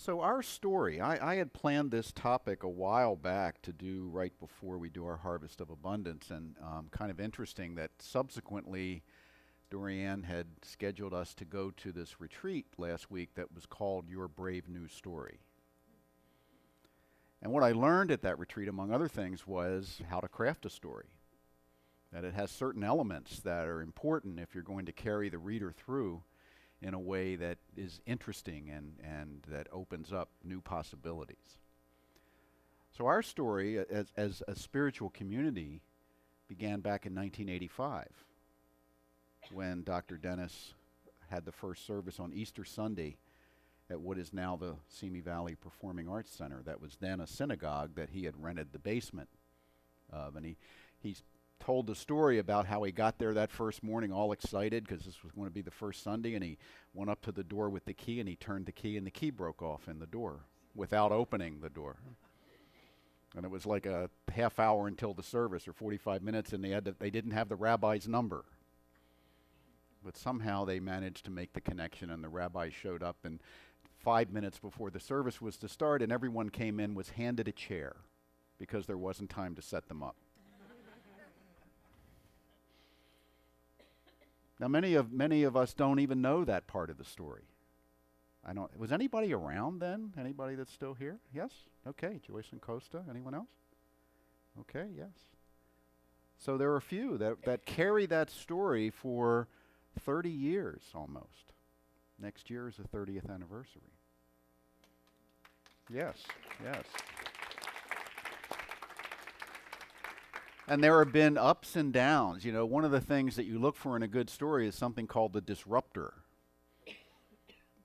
So our story, I had planned this topic a while back to do right before we do our Harvest of Abundance, and kind of interesting that subsequently Dorianne had scheduled us to go to this retreat last week that was called Your Brave New Story. And what I learned at that retreat, among other things, was how to craft a story. That it has certain elements that are important if you're going to carry the reader through in a way that is interesting and that opens up new possibilities. So our story as a spiritual community began back in 1985 when Dr. Dennis had the first service on Easter Sunday at what is now the Simi Valley Performing Arts Center. That was then a synagogue that he had rented the basement of. And he's told the story about how he got there that first morning all excited because this was going to be the first Sunday, and he went up to the door with the key and he turned the key and the key broke off in the door without opening the door. And it was like a half hour until the service, or 45 minutes, and they didn't have the rabbi's number. But somehow they managed to make the connection, and the rabbi showed up, and 5 minutes before the service was to start and everyone came in, was handed a chair because there wasn't time to set them up. Now, many of us don't even know that part of the story. Was anybody around then? Anybody that's still here? Yes? Okay, Joyce and Costa. Anyone else? Okay, yes. So there are a few that carry that story for 30 years almost. Next year is the 30th anniversary. Yes, yes. And there have been ups and downs. You know, one of the things that you look for in a good story is something called the disruptor.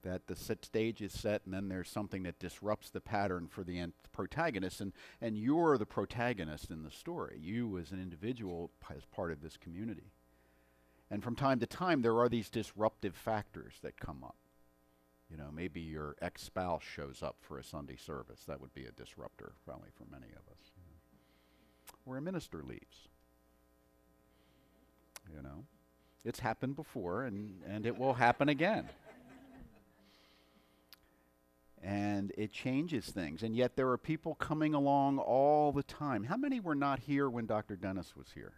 That the stage is set and then there's something that disrupts the pattern for the protagonist. And you're the protagonist in the story. You as an individual as part of this community. And from time to time there are these disruptive factors that come up. You know, maybe your ex-spouse shows up for a Sunday service. That would be a disruptor probably for many of us. Or a minister leaves. You know, it's happened before and it will happen again. And it changes things. And yet there are people coming along all the time. How many were not here when Dr. Dennis was here?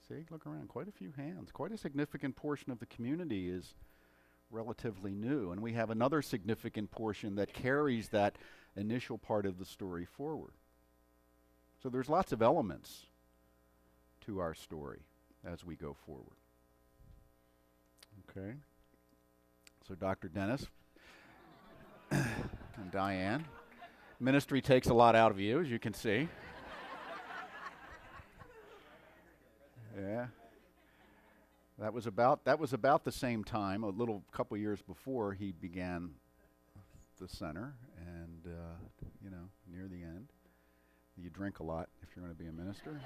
See, look around, quite a few hands. Quite a significant portion of the community is relatively new. And we have another significant portion that carries that initial part of the story forward. So there's lots of elements to our story as we go forward. Okay. So Dr. Dennis and Diane. Ministry takes a lot out of you, as you can see. Yeah. That was about the same time, a little couple years before he began the center, and you know, near the end. You drink a lot if you're going to be a minister.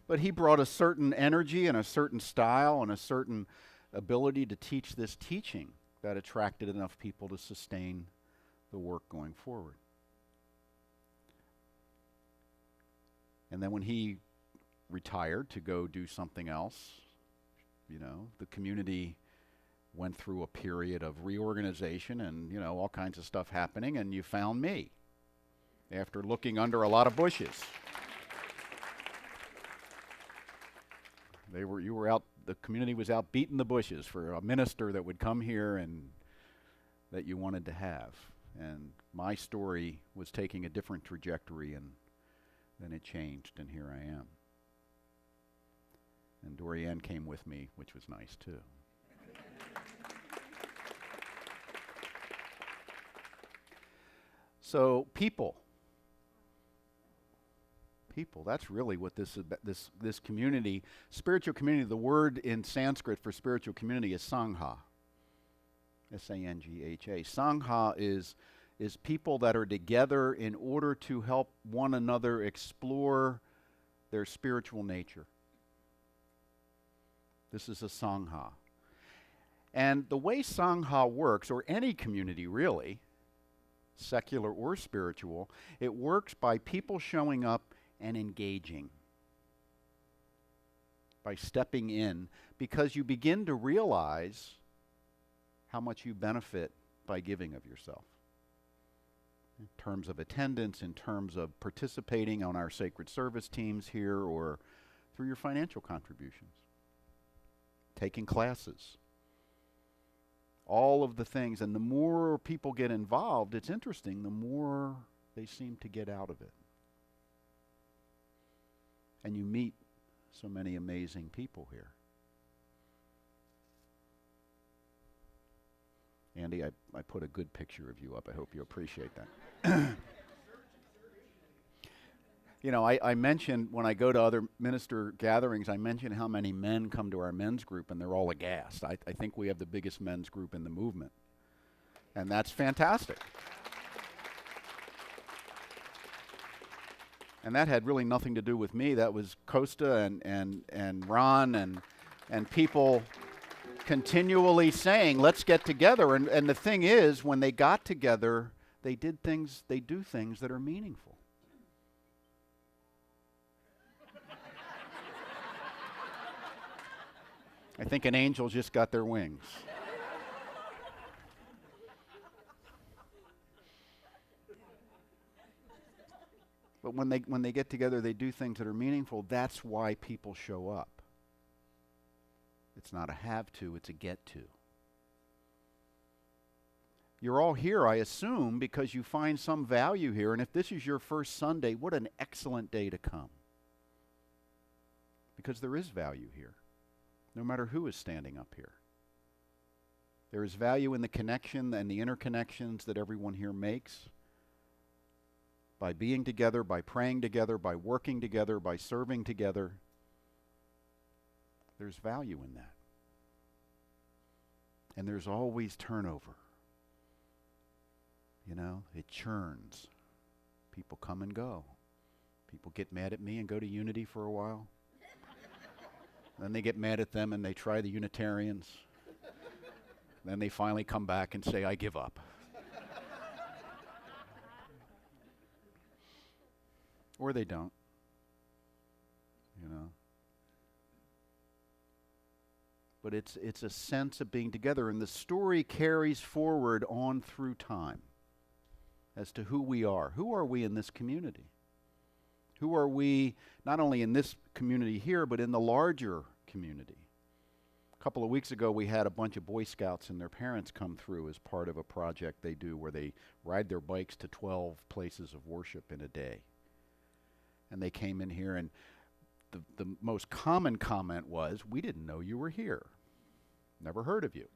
But he brought a certain energy and a certain style and a certain ability to teach this teaching that attracted enough people to sustain the work going forward. And then when he retired to go do something else, you know, the community went through a period of reorganization and, you know, all kinds of stuff happening, and you found me after looking under a lot of bushes. You were out, the community was out beating the bushes for a minister that would come here and that you wanted to have. And my story was taking a different trajectory, and then it changed, and here I am. And Dorianne came with me, which was nice too. So people, that's really what this is, this community, spiritual community, the word in Sanskrit for spiritual community is Sangha. S-A-N-G-H-A. Sangha is people that are together in order to help one another explore their spiritual nature. This is a Sangha. And the way Sangha works, or any community really, secular or spiritual, it works by people showing up and engaging, by stepping in, because you begin to realize how much you benefit by giving of yourself. In terms of attendance, in terms of participating on our sacred service teams here, or through your financial contributions, taking classes, all of the things. And the more people get involved, it's interesting, the more they seem to get out of it. And you meet so many amazing people here. Andy, I put a good picture of you up. I hope you appreciate that. You know, I mentioned when I go to other minister gatherings, I mention how many men come to our men's group, and they're all aghast. I think we have the biggest men's group in the movement. And that's fantastic. And that had really nothing to do with me. That was Costa and Ron and people continually saying, let's get together. And the thing is, when they got together, they do things that are meaningful. I think an angel just got their wings. But when they get together, they do things that are meaningful. That's why people show up. It's not a have to, it's a get to. You're all here, I assume, because you find some value here. And if this is your first Sunday, what an excellent day to come. Because there is value here, no matter who is standing up here. There is value in the connection and the interconnections that everyone here makes. By being together, by praying together, by working together, by serving together. There's value in that. And there's always turnover. You know, it churns. People come and go. People get mad at me and go to Unity for a while. Then they get mad at them and they try the Unitarians. Then they finally come back and say, I give up. Or they don't. You know. But it's a sense of being together, and the story carries forward on through time as to who we are. Who are we in this community? Who are we not only in this community here, but in the larger community? A couple of weeks ago, we had a bunch of Boy Scouts and their parents come through as part of a project they do where they ride their bikes to 12 places of worship in a day. And they came in here, and the most common comment was, we didn't know you were here. Never heard of you.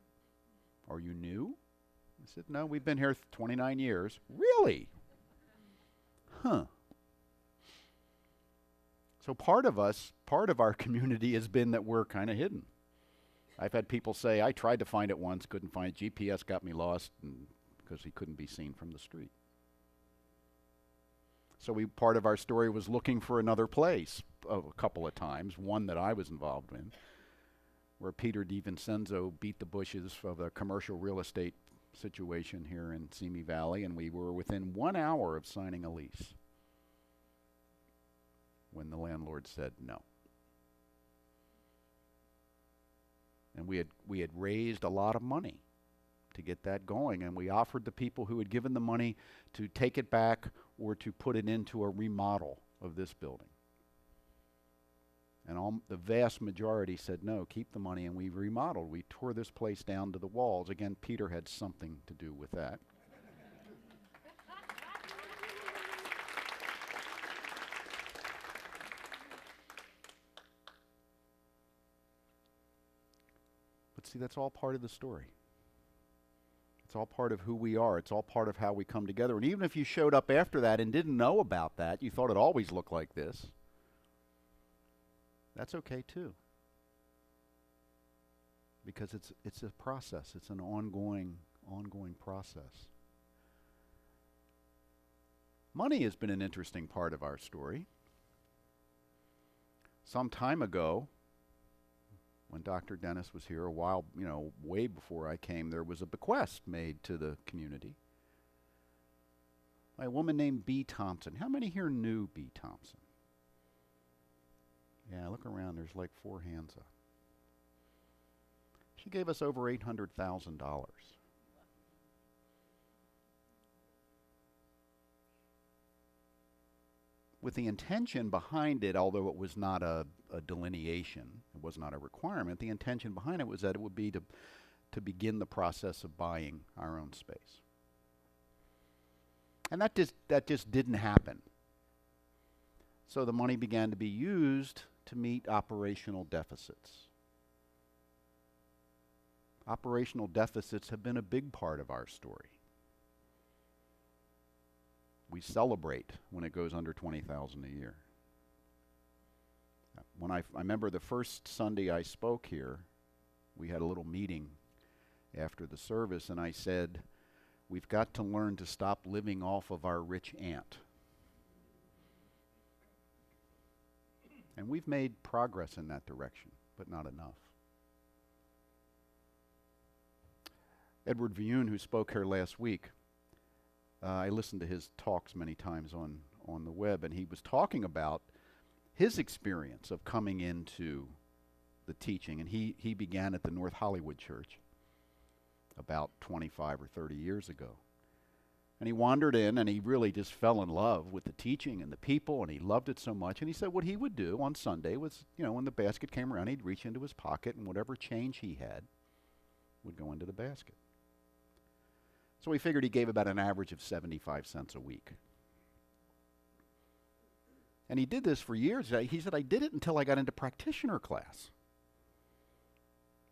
Are you new? I said, no, we've been here 29 years. Really? Huh. So part of our community has been that we're kind of hidden. I've had people say, I tried to find it once, couldn't find it. GPS got me lost because he couldn't be seen from the street. So part of our story was looking for another place a couple of times, one that I was involved in, where Peter DiVincenzo beat the bushes of a commercial real estate situation here in Simi Valley, and we were within 1 hour of signing a lease when the landlord said no. And we had raised a lot of money to get that going, and we offered the people who had given the money to take it back or to put it into a remodel of this building. And the vast majority said no, keep the money, and we remodeled. We tore this place down to the walls. Again, Peter had something to do with that. But see, that's all part of the story. It's all part of who we are. It's all part of how we come together. And even if you showed up after that and didn't know about that, you thought it always looked like this, that's okay too. Because it's a process. It's an ongoing process. Money has been an interesting part of our story. Some time ago, when Dr. Dennis was here a while, way before I came, there was a bequest made to the community by a woman named B. Thompson. How many here knew B. Thompson? Yeah, look around. There's like 4 hands up. She gave us over $800,000. With the intention behind it, although it was not a delineation, it was not a requirement, the intention behind it was that it would be to begin the process of buying our own space. And that just didn't happen. So the money began to be used to meet operational deficits. Operational deficits have been a big part of our story. We celebrate when it goes under 20,000 a year. When I remember the first Sunday I spoke here, we had a little meeting after the service, and I said, we've got to learn to stop living off of our rich aunt. And we've made progress in that direction, but not enough. Edward Vioun, who spoke here last week, I listened to his talks many times on the web, and he was talking about his experience of coming into the teaching. And he began at the North Hollywood Church about 25 or 30 years ago. And he wandered in, and he really just fell in love with the teaching and the people, and he loved it so much. And he said what he would do on Sunday was, when the basket came around, he'd reach into his pocket, and whatever change he had would go into the basket. So we figured he gave about an average of 75 cents a week. And he did this for years. He said, I did it until I got into practitioner class.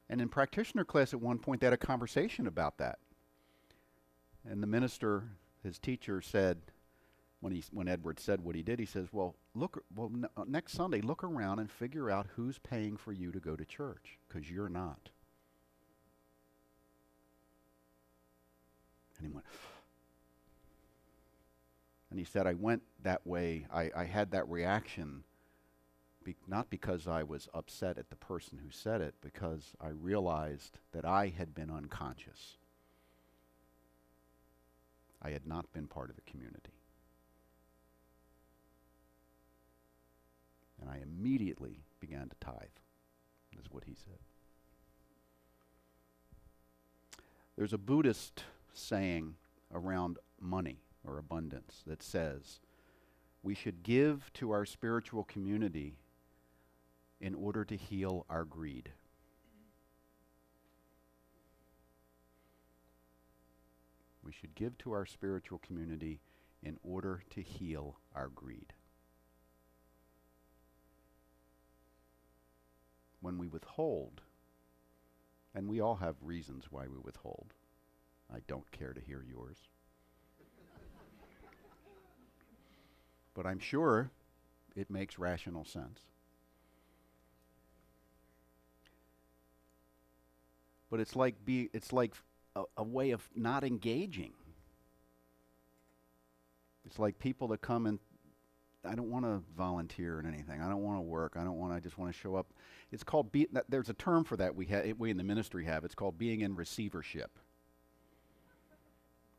And in practitioner class at one point, they had a conversation about that. And the minister, his teacher, said, when Edward said what he did, he says, next Sunday, look around and figure out who's paying for you to go to church, because you're not. And he went, and he said, I went that way. I had that reaction, not because I was upset at the person who said it, because I realized that I had been unconscious. I had not been part of the community. And I immediately began to tithe, is what he said. There's a Buddhist saying around money or abundance that says we should give to our spiritual community in order to heal our greed. We should give to our spiritual community in order to heal our greed. When we withhold, and we all have reasons why we withhold. I don't care to hear yours. But I'm sure it makes rational sense. But it's like a way of not engaging. It's like people that come and I don't want to volunteer in anything. I don't want to work. I just want to show up. It's called there's a term for that we in the ministry have. It's called being in receivership.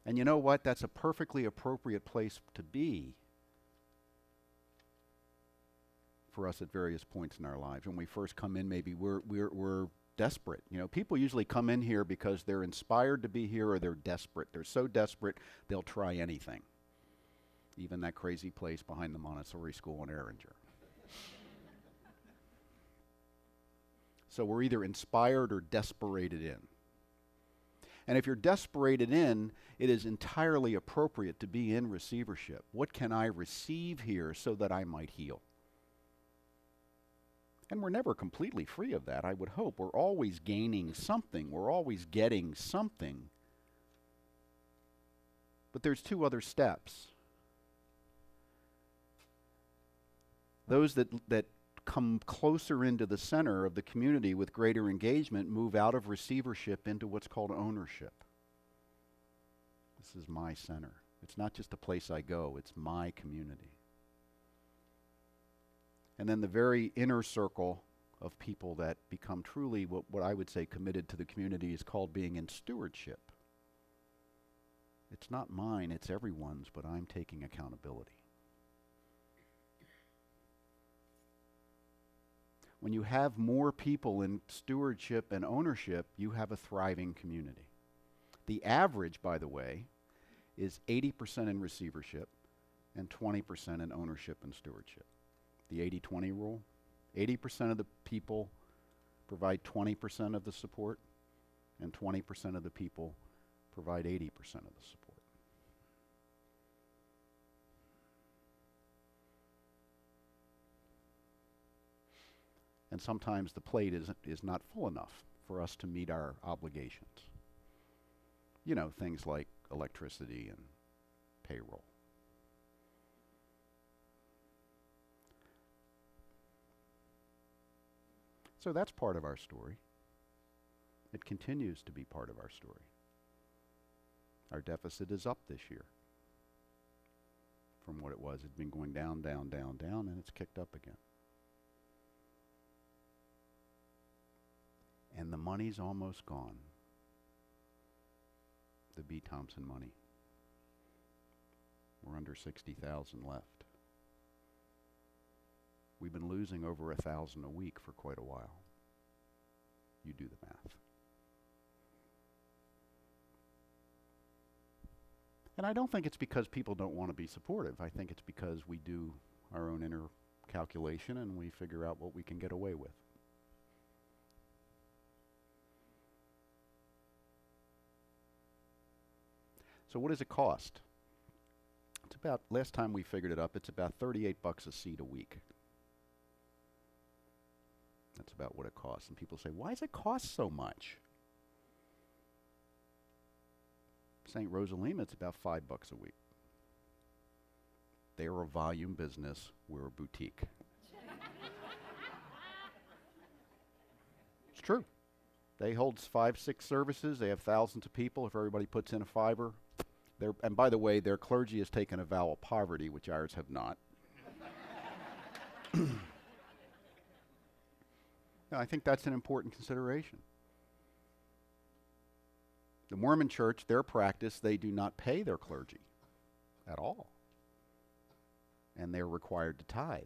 And you know what? That's a perfectly appropriate place to be for us at various points in our lives. When we first come in, maybe we're desperate. People usually come in here because they're inspired to be here or they're desperate. They're so desperate they'll try anything. Even that crazy place behind the Montessori school in Erringer. So we're either inspired or desperated in. And if you're desperated in, it is entirely appropriate to be in receivership. What can I receive here so that I might heal? And we're never completely free of that, I would hope. We're always gaining something. We're always getting something. But there's two other steps. Those that come closer into the center of the community with greater engagement move out of receivership into what's called ownership. This is my center. It's not just a place I go, it's my community. And then the very inner circle of people that become truly what I would say committed to the community is called being in stewardship. It's not mine, it's everyone's, but I'm taking accountability. When you have more people in stewardship and ownership, you have a thriving community. The average, by the way, is 80% in receivership and 20% in ownership and stewardship. The 80-20 rule, 80% of the people provide 20% of the support, and 20% of the people provide 80% of the support. And sometimes the plate is not full enough for us to meet our obligations. You know, things like electricity and payroll. So that's part of our story. It continues to be part of our story. Our deficit is up this year from what it was. It's been going down, down, down, down, and it's kicked up again. And the money's almost gone. The B. Thompson money. We're under 60,000 left. We've been losing over 1,000 a week for quite a while. You do the math. And I don't think it's because people don't want to be supportive. I think it's because we do our own inner calculation and we figure out what we can get away with. So what does it cost? It's about, last time we figured it up, it's about $38 a seat a week. That's about what it costs. And people say, why does it cost so much? St. Rosalima, it's about $5 a week. They're a volume business, we're a boutique. It's true. They hold 5, 6 services. They have thousands of people. If everybody puts in a $5, and by the way, their clergy has taken a vow of poverty, which ours have not. Now, I think that's an important consideration. The Mormon Church, their practice, they do not pay their clergy at all. And they're required to tithe.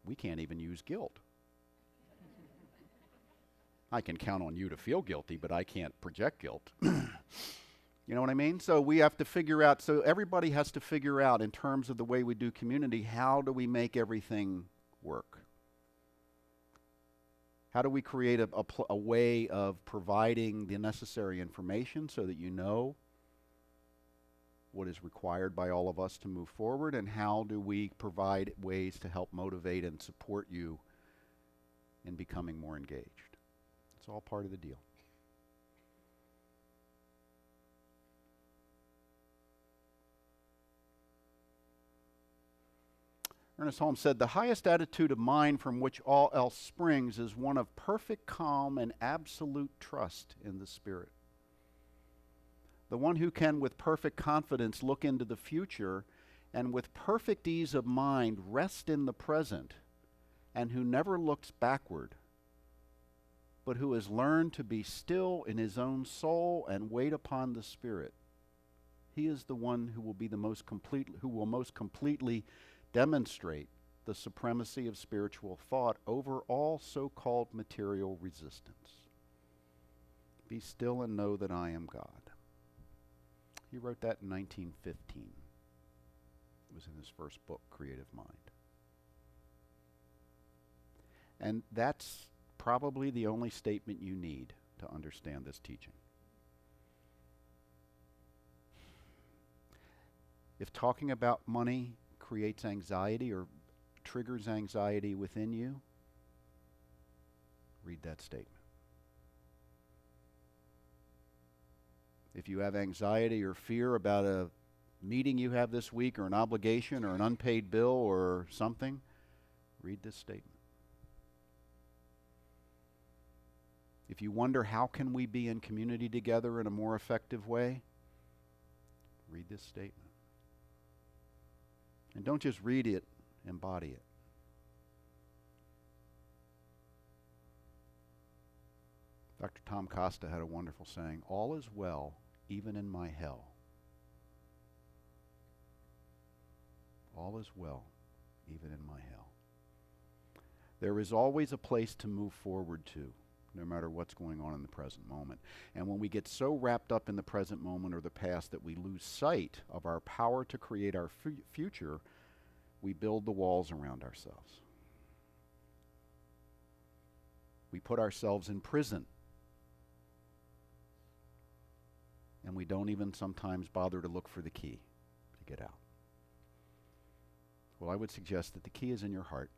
We can't even use guilt. I can count on you to feel guilty, but I can't project guilt. You know what I mean? So we have to figure out, so everybody has to figure out in terms of the way we do community, how do we make everything work? How do we create a way of providing the necessary information so that you know what is required by all of us to move forward, and how do we provide ways to help motivate and support you in becoming more engaged? It's all part of the deal. Ernest Holmes said, the highest attitude of mind from which all else springs is one of perfect calm and absolute trust in the Spirit. The one who can with perfect confidence look into the future and with perfect ease of mind rest in the present, and who never looks backward, but who has learned to be still in his own soul and wait upon the Spirit. He is the one who will be the most complete, who will most completely demonstrate the supremacy of spiritual thought over all so-called material resistance. Be still and know that I am God. He wrote that in 1915. It was in his first book, Creative Mind. And that's probably the only statement you need to understand this teaching. If talking about money creates anxiety or triggers anxiety within you, read that statement. If you have anxiety or fear about a meeting you have this week, or an obligation, or an unpaid bill, or something, read this statement. If you wonder how can we be in community together in a more effective way, read this statement. And don't just read it, embody it. Dr. Tom Costa had a wonderful saying, all is well, even in my hell. All is well, even in my hell. There is always a place to move forward to, no matter what's going on in the present moment. And when we get so wrapped up in the present moment or the past that we lose sight of our power to create our future, we build the walls around ourselves. We put ourselves in prison. And we don't even sometimes bother to look for the key to get out. Well, I would suggest that the key is in your heart.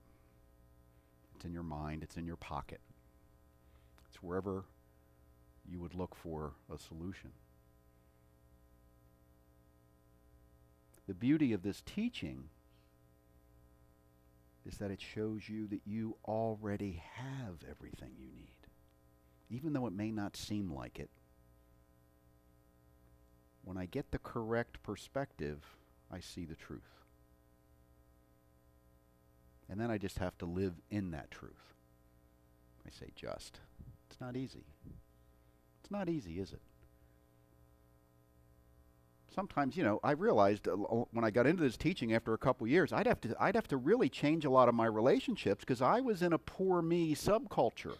It's in your mind. It's in your pocket. It's wherever you would look for a solution. The beauty of this teaching is that it shows you that you already have everything you need. Even though it may not seem like it, when I get the correct perspective, I see the truth. And then I just have to live in that truth. I say just. It's not easy. It's not easy, is it? Sometimes, I realized when I got into this teaching after a couple years, I'd have to really change a lot of my relationships because I was in a poor me subculture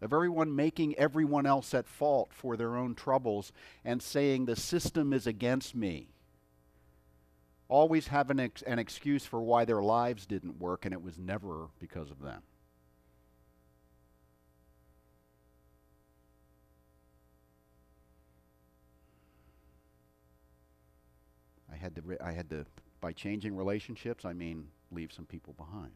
of everyone making everyone else at fault for their own troubles and saying the system is against me. Always have an excuse for why their lives didn't work, and it was never because of them. I had to, by changing relationships, I mean leave some people behind.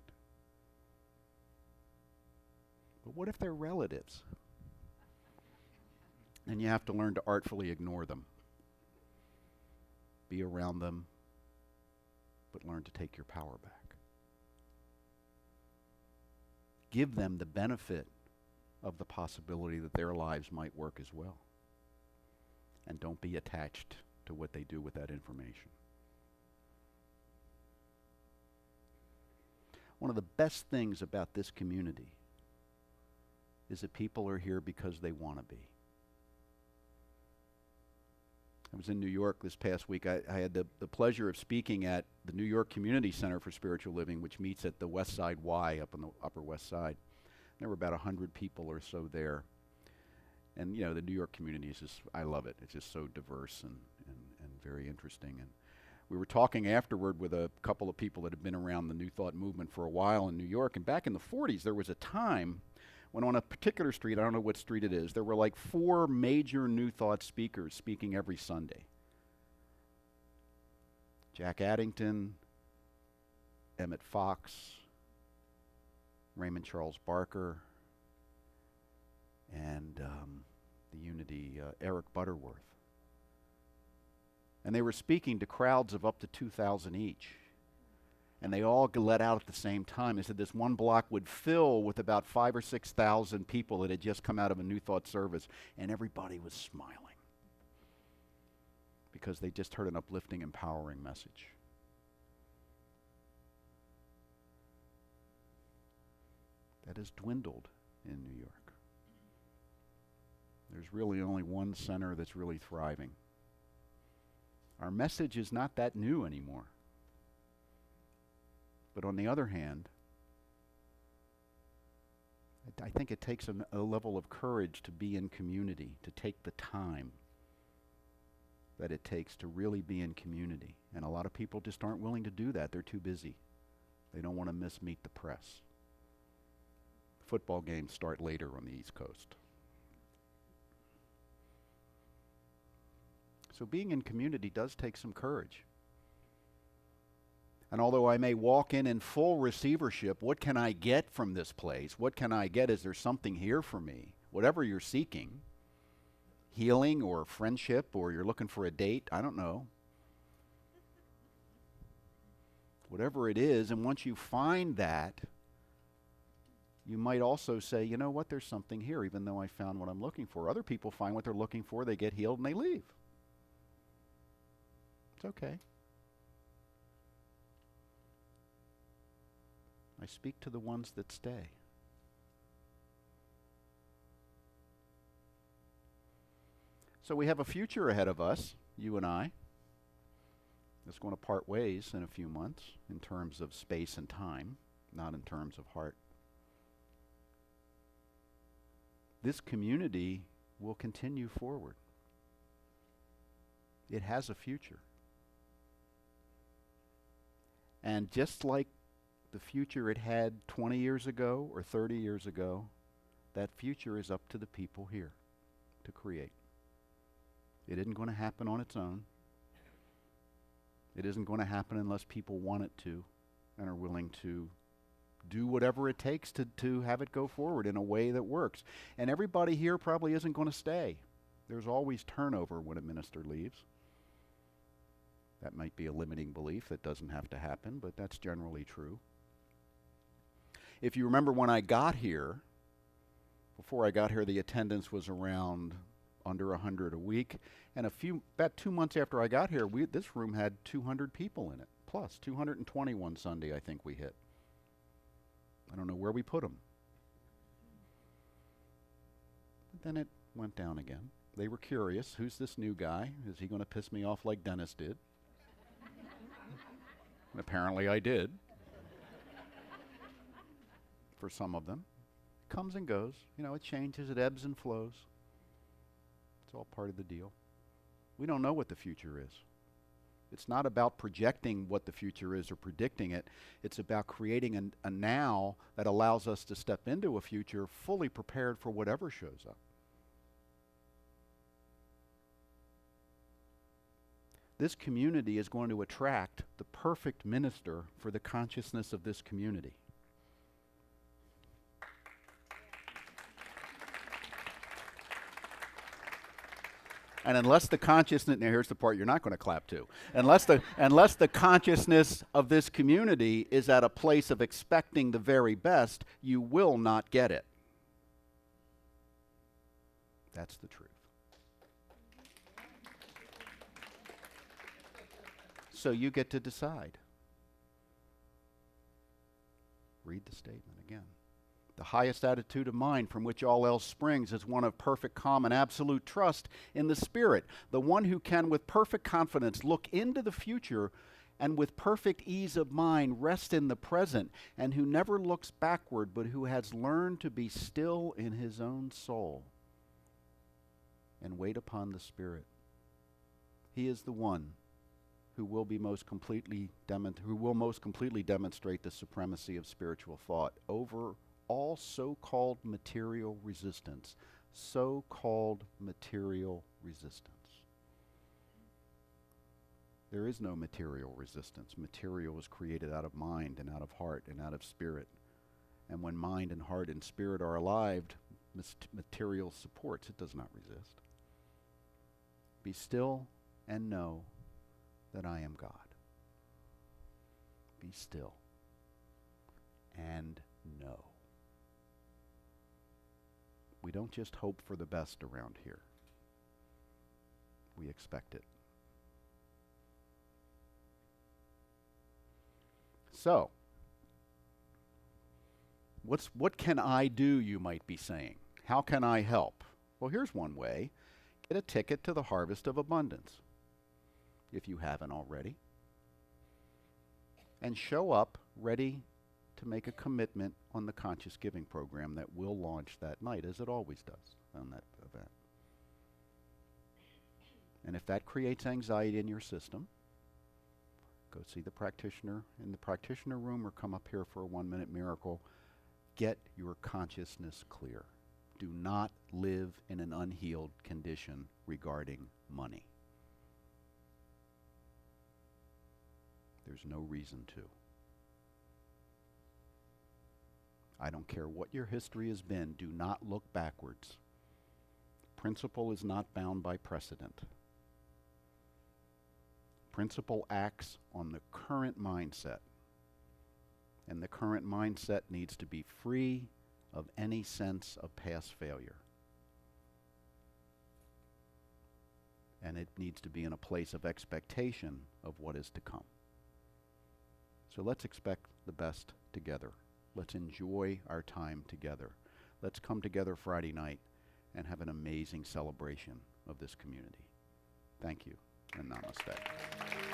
But what if they're relatives? And you have to learn to artfully ignore them. Be around them, but learn to take your power back. Give them the benefit of the possibility that their lives might work as well. And don't be attached to what they do with that information. One of the best things about this community is that people are here because they want to be. I was in New York this past week. I had the pleasure of speaking at the New York Community Center for Spiritual Living, which meets at the West Side Y up on the Upper West Side. There were about 100 people or so there. And, the New York community is just, I love it. It's just so diverse and very interesting. And we were talking afterward with a couple of people that had been around the New Thought movement for a while in New York. And back in the 40s, there was a time when on a particular street, I don't know what street it is, there were like 4 major New Thought speakers speaking every Sunday. Jack Addington, Emmett Fox, Raymond Charles Barker, and the Unity, Eric Butterworth. And they were speaking to crowds of up to 2,000 each. And they all let out at the same time. They said this one block would fill with about 5,000 or 6,000 people that had just come out of a New Thought service, and everybody was smiling because they just heard an uplifting, empowering message. That has dwindled in New York. There's really only one center that's really thriving. Our message is not that new anymore. But on the other hand, I think it takes a level of courage to be in community, to take the time that it takes to really be in community. And a lot of people just aren't willing to do that. They're too busy. They don't want to miss Meet the Press. Football games start later on the East Coast. So being in community does take some courage. And although I may walk in full receivership, what can I get from this place? What can I get? Is there something here for me? Whatever you're seeking, healing or friendship, or you're looking for a date, I don't know. Whatever it is, and once you find that, you might also say, you know what, there's something here, even though I found what I'm looking for. Other people find what they're looking for, they get healed, and they leave. It's okay. I speak to the ones that stay. So we have a future ahead of us, you and I. is going to part ways in a few months in terms of space and time, not in terms of heart. This community will continue forward. It has a future. And just like the future it had 20 years ago or 30 years ago, that future is up to the people here to create. It isn't going to happen on its own. It isn't going to happen unless people want it to and are willing to do whatever it takes to have it go forward in a way that works. And everybody here probably isn't going to stay. There's always turnover when a minister leaves. That might be a limiting belief. That doesn't have to happen, but that's generally true. If you remember when I got here, before I got here, the attendance was around under 100 a week. And about 2 months after I got here, this room had 200 people in it, plus 221 Sunday I think we hit. I don't know where we put them. But then it went down again. They were curious. Who's this new guy? Is he going to piss me off like Dennis did? And apparently I did. For some of them. Comes and goes. You know, it changes. It ebbs and flows. It's all part of the deal. We don't know what the future is. It's not about projecting what the future is or predicting it. It's about creating a now that allows us to step into a future fully prepared for whatever shows up. This community is going to attract the perfect minister for the consciousness of this community. And unless the consciousness, now here's the part you're not going to clap to, unless the consciousness of this community is at a place of expecting the very best, you will not get it. That's the truth. So you get to decide. Read the statement again. The highest attitude of mind from which all else springs is one of perfect calm and absolute trust in the Spirit, the one who can with perfect confidence look into the future and with perfect ease of mind rest in the present, and who never looks backward but who has learned to be still in his own soul and wait upon the Spirit. He is the one who will most completely demonstrate the supremacy of spiritual thought over all so-called material resistance. So-called material resistance. There is no material resistance. Material is created out of mind and out of heart and out of spirit. And when mind and heart and spirit are alive, material supports. It does not resist. Be still and know that I am God. Be still and know. We don't just hope for the best around here. We expect it. So, what can I do, you might be saying? How can I help? Well, here's one way. Get a ticket to the Harvest of Abundance, if you haven't already. And show up ready to make a commitment on the Conscious Giving program that will launch that night, as it always does on that event. And if that creates anxiety in your system, go see the practitioner in the practitioner room or come up here for a 1-minute miracle. Get your consciousness clear. Do not live in an unhealed condition regarding money. There's no reason to. I don't care what your history has been. Do not look backwards. Principle is not bound by precedent. Principle acts on the current mindset. And the current mindset needs to be free of any sense of past failure. And it needs to be in a place of expectation of what is to come. So let's expect the best together. Let's enjoy our time together. Let's come together Friday night and have an amazing celebration of this community. Thank you, and namaste.